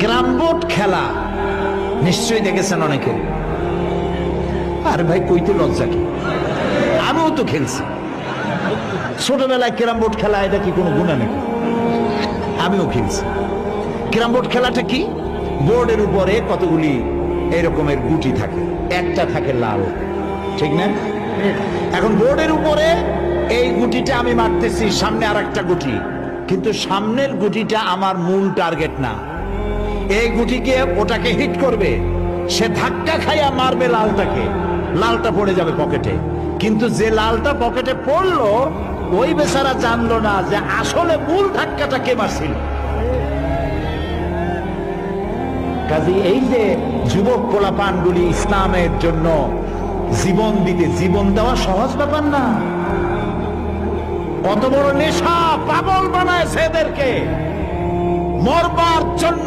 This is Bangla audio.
ক্যারাম বোর্ড খেলা নিশ্চয়ই দেখেছেন অনেকে। আর ভাই কইতে লজ্জা কি, আমিও তো খেলছি ছোটবেলায় ক্যারাম বোর্ড খেলা। এটা কি কোনো গুনাহ নাকি? আমিও খেলছি। ক্যারাম বোর্ড খেলাটা কি? বোর্ডের উপরে কতগুলি এরকমের গুটি থাকে, একটা থাকে লাল, ঠিক না? এখন বোর্ডের উপরে এই গুটিটা আমি মারতেছি, সামনে আর একটা গুটি, কিন্তু সামনের গুটিটা আমার মূল টার্গেট না। এই গুটিকে ওটাকে হিট করবে, সে ধাক্কা খাইয়া মারবে লালটাকে, লালটা পড়ে যাবে পকেটে। কিন্তু যে লালটা পকেটে পড়লো ওই বেচারা জানলো না যে আসলে মূল ধাক্কাটা কে মারছিল। কাজে এই যে যুবক পোলাপানগুলি ইসলামের জন্য জীবন দিতে, জীবন দেওয়া সহজ ব্যাপার না। কত বড় নেশা, পাগল বানায় এদেরকে, মরবার জন্য